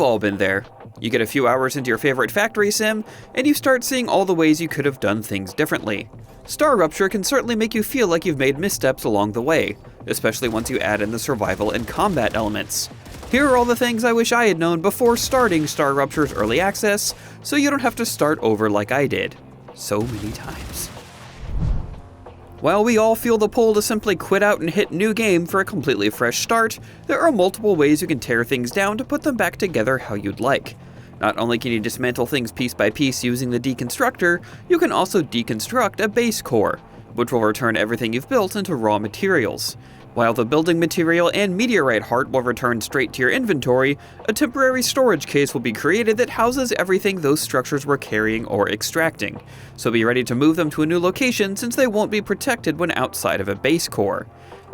We've all been there. You get a few hours into your favorite factory sim, and you start seeing all the ways you could have done things differently. StarRupture can certainly make you feel like you've made missteps along the way, especially once you add in the survival and combat elements. Here are all the things I wish I had known before starting StarRupture's early access, so you don't have to start over like I did. So many times. While we all feel the pull to simply quit out and hit new game for a completely fresh start, there are multiple ways you can tear things down to put them back together how you'd like. Not only can you dismantle things piece by piece using the deconstructor, you can also deconstruct a base core, which will return everything you've built into raw materials. While the building material and meteorite heart will return straight to your inventory, a temporary storage case will be created that houses everything those structures were carrying or extracting, so be ready to move them to a new location since they won't be protected when outside of a base core.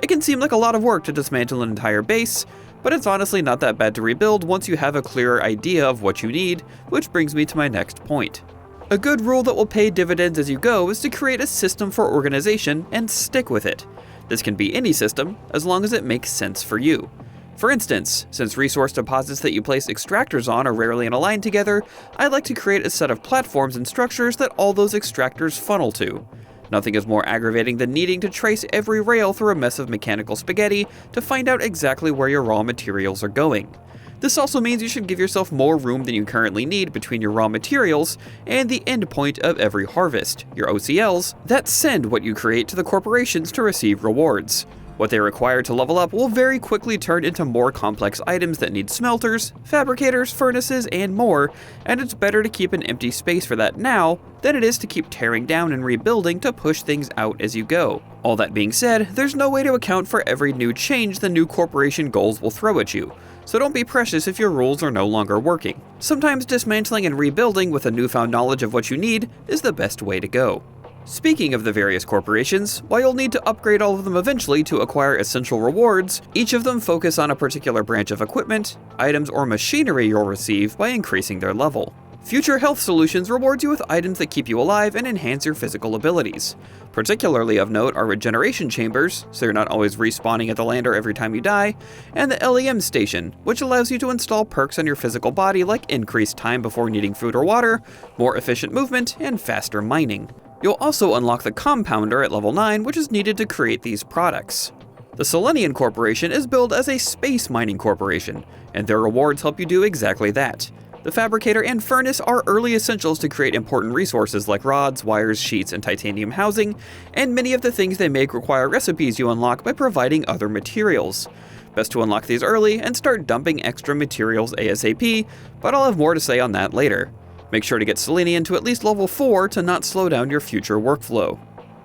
It can seem like a lot of work to dismantle an entire base, but it's honestly not that bad to rebuild once you have a clearer idea of what you need, which brings me to my next point. A good rule that will pay dividends as you go is to create a system for organization and stick with it. This can be any system, as long as it makes sense for you. For instance, since resource deposits that you place extractors on are rarely aligned together, I like to create a set of platforms and structures that all those extractors funnel to. Nothing is more aggravating than needing to trace every rail through a mess of mechanical spaghetti to find out exactly where your raw materials are going. This also means you should give yourself more room than you currently need between your raw materials and the endpoint of every harvest, your OCLs, that send what you create to the corporations to receive rewards. What they require to level up will very quickly turn into more complex items that need smelters, fabricators, furnaces, and more, and it's better to keep an empty space for that now than it is to keep tearing down and rebuilding to push things out as you go. All that being said, there's no way to account for every new change the new corporation goals will throw at you, so don't be precious if your rules are no longer working. Sometimes dismantling and rebuilding with a newfound knowledge of what you need is the best way to go. Speaking of the various corporations, while you'll need to upgrade all of them eventually to acquire essential rewards, each of them focus on a particular branch of equipment, items, or machinery you'll receive by increasing their level. Future Health Solutions rewards you with items that keep you alive and enhance your physical abilities. Particularly of note are regeneration chambers, so you're not always respawning at the lander every time you die, and the LEM station, which allows you to install perks on your physical body like increased time before needing food or water, more efficient movement, and faster mining. You'll also unlock the compounder at level 9, which is needed to create these products. The Selenian Corporation is billed as a space mining corporation, and their rewards help you do exactly that. The fabricator and furnace are early essentials to create important resources like rods, wires, sheets, and titanium housing, and many of the things they make require recipes you unlock by providing other materials. Best to unlock these early and start dumping extra materials ASAP, but I'll have more to say on that later. Make sure to get Selenian to at least level 4 to not slow down your future workflow.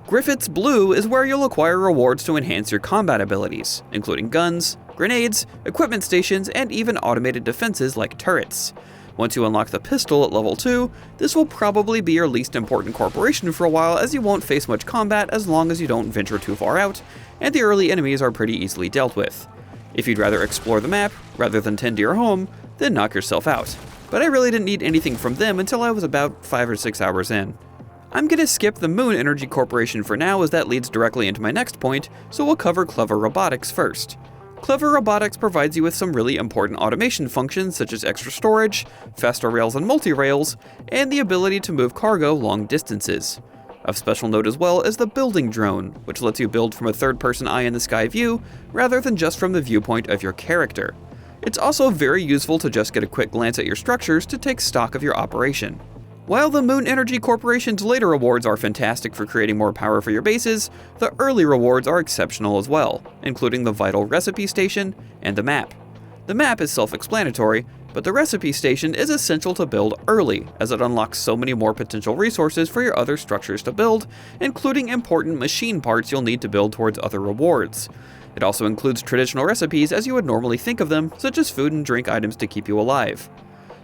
Griffith's Blue is where you'll acquire rewards to enhance your combat abilities, including guns, grenades, equipment stations, and even automated defenses like turrets. Once you unlock the pistol at level 2, this will probably be your least important corporation for a while as you won't face much combat as long as you don't venture too far out, and the early enemies are pretty easily dealt with. If you'd rather explore the map, rather than tend to your home, then knock yourself out. But I really didn't need anything from them until I was about 5 or 6 hours in. I'm gonna skip the Moon Energy Corporation for now as that leads directly into my next point, so we'll cover Clever Robotics first. Clever Robotics provides you with some really important automation functions such as extra storage, faster rails and multi-rails, and the ability to move cargo long distances. Of special note as well is the building drone, which lets you build from a third-person eye-in-the-sky view rather than just from the viewpoint of your character. It's also very useful to just get a quick glance at your structures to take stock of your operation. While the Moon Energy Corporation's later rewards are fantastic for creating more power for your bases, the early rewards are exceptional as well, including the vital recipe station and the map. The map is self-explanatory, but the recipe station is essential to build early, as it unlocks so many more potential resources for your other structures to build, including important machine parts you'll need to build towards other rewards. It also includes traditional recipes as you would normally think of them, such as food and drink items to keep you alive.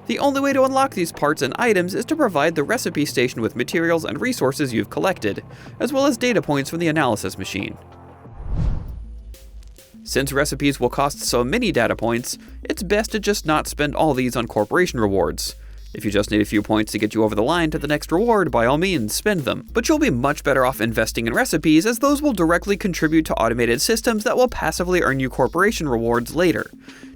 The only way to unlock these parts and items is to provide the recipe station with materials and resources you've collected, as well as data points from the analysis machine. Since recipes will cost so many data points, it's best to just not spend all these on corporation rewards. If you just need a few points to get you over the line to the next reward, by all means, spend them. But you'll be much better off investing in recipes, as those will directly contribute to automated systems that will passively earn you corporation rewards later.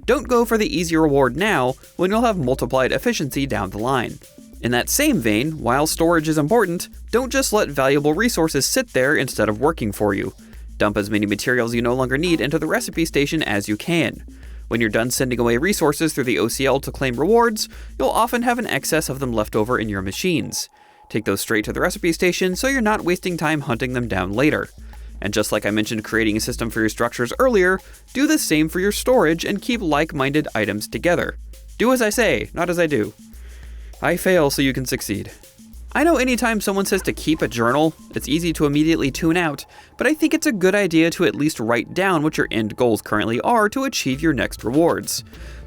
Don't go for the easy reward now, when you'll have multiplied efficiency down the line. In that same vein, while storage is important, don't just let valuable resources sit there instead of working for you. Dump as many materials you no longer need into the recipe station as you can. When you're done sending away resources through the OCL to claim rewards, you'll often have an excess of them left over in your machines. Take those straight to the recipe station so you're not wasting time hunting them down later. And just like I mentioned creating a system for your structures earlier, do the same for your storage and keep like-minded items together. Do as I say, not as I do. I fail so you can succeed. I know anytime someone says to keep a journal, it's easy to immediately tune out, but I think it's a good idea to at least write down what your end goals currently are to achieve your next rewards.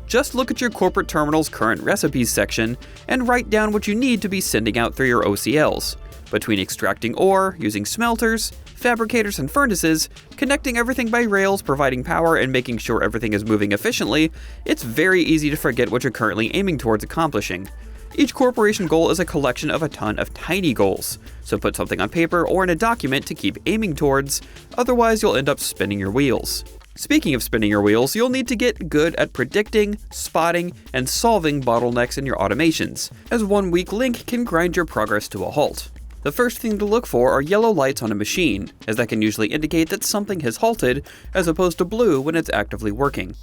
Just look at your corporate terminal's current recipes section and write down what you need to be sending out through your OCLs. Between extracting ore, using smelters, fabricators and furnaces, connecting everything by rails, providing power, and making sure everything is moving efficiently, it's very easy to forget what you're currently aiming towards accomplishing. Each corporation goal is a collection of a ton of tiny goals, so put something on paper or in a document to keep aiming towards, otherwise you'll end up spinning your wheels. Speaking of spinning your wheels, you'll need to get good at predicting, spotting, and solving bottlenecks in your automations, as one weak link can grind your progress to a halt. The first thing to look for are yellow lights on a machine, as that can usually indicate that something has halted, as opposed to blue when it's actively working.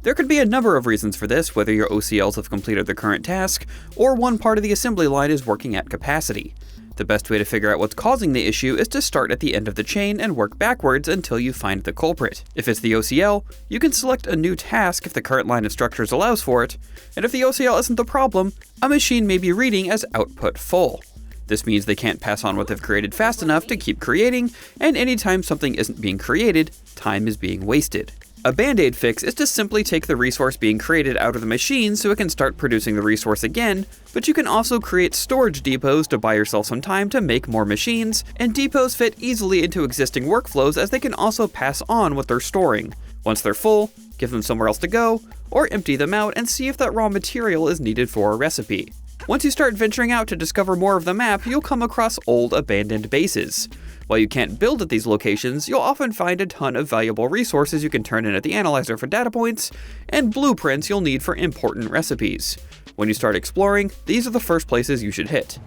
There could be a number of reasons for this, whether your OCLs have completed their current task, or one part of the assembly line is working at capacity. The best way to figure out what's causing the issue is to start at the end of the chain and work backwards until you find the culprit. If it's the OCL, you can select a new task if the current line of structures allows for it, and if the OCL isn't the problem, a machine may be reading as output full. This means they can't pass on what they've created fast enough to keep creating, and anytime something isn't being created, time is being wasted. A band-aid fix is to simply take the resource being created out of the machine so it can start producing the resource again, but you can also create storage depots to buy yourself some time to make more machines, and depots fit easily into existing workflows as they can also pass on what they're storing. Once they're full, give them somewhere else to go, or empty them out and see if that raw material is needed for a recipe. Once you start venturing out to discover more of the map, you'll come across old abandoned bases. While you can't build at these locations, you'll often find a ton of valuable resources you can turn in at the analyzer for data points, and blueprints you'll need for important recipes. When you start exploring, these are the first places you should hit.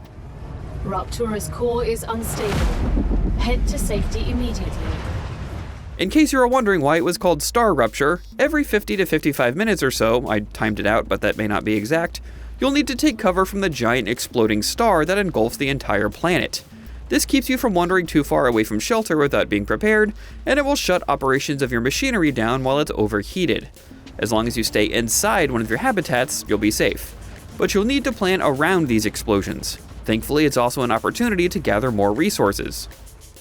Rupture's core is unstable. Head to safety immediately. In case you were wondering why it was called StarRupture, every 50 to 55 minutes or so, I timed it out but that may not be exact, you'll need to take cover from the giant exploding star that engulfs the entire planet. This keeps you from wandering too far away from shelter without being prepared, and it will shut operations of your machinery down while it's overheated. As long as you stay inside one of your habitats, you'll be safe. But you'll need to plan around these explosions. Thankfully, it's also an opportunity to gather more resources.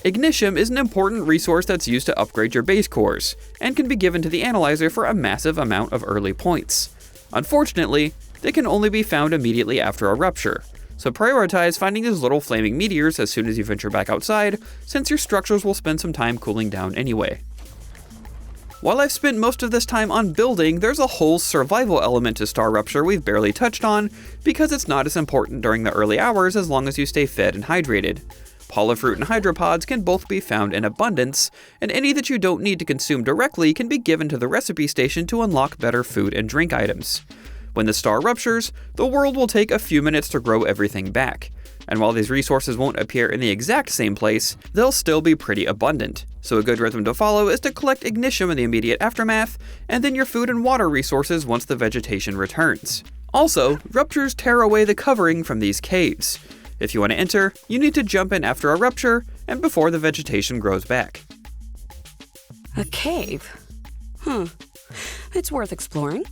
Ignitium is an important resource that's used to upgrade your base cores, and can be given to the analyzer for a massive amount of early points. Unfortunately, they can only be found immediately after a rupture, so prioritize finding these little flaming meteors as soon as you venture back outside, since your structures will spend some time cooling down anyway. While I've spent most of this time on building, there's a whole survival element to StarRupture we've barely touched on, because it's not as important during the early hours as long as you stay fed and hydrated. Polyfruit and hydropods can both be found in abundance, and any that you don't need to consume directly can be given to the recipe station to unlock better food and drink items. When the star ruptures, the world will take a few minutes to grow everything back. And while these resources won't appear in the exact same place, they'll still be pretty abundant. So a good rhythm to follow is to collect Ignitium in the immediate aftermath, and then your food and water resources once the vegetation returns. Also, ruptures tear away the covering from these caves. If you want to enter, you need to jump in after a rupture, and before the vegetation grows back. A cave? It's worth exploring.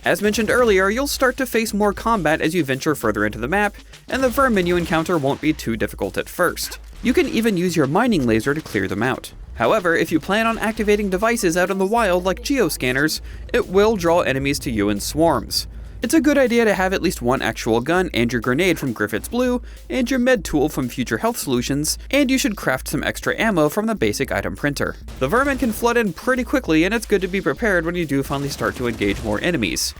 As mentioned earlier, you'll start to face more combat as you venture further into the map, and the vermin you encounter won't be too difficult at first. You can even use your mining laser to clear them out. However, if you plan on activating devices out in the wild like geoscanners, it will draw enemies to you in swarms. It's a good idea to have at least one actual gun and your grenade from Griffith's Blue, and your med tool from Future Health Solutions, and you should craft some extra ammo from the basic item printer. The vermin can flood in pretty quickly, and it's good to be prepared when you do finally start to engage more enemies.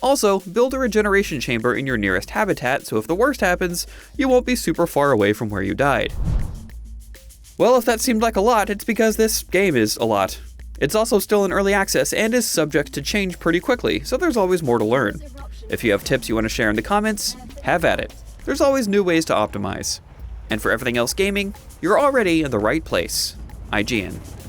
Also, build a regeneration chamber in your nearest habitat so if the worst happens, you won't be super far away from where you died. Well, if that seemed like a lot, it's because this game is a lot. It's also still in early access and is subject to change pretty quickly, so there's always more to learn. If you have tips you want to share in the comments, have at it. There's always new ways to optimize. And for everything else gaming, you're already in the right place. IGN.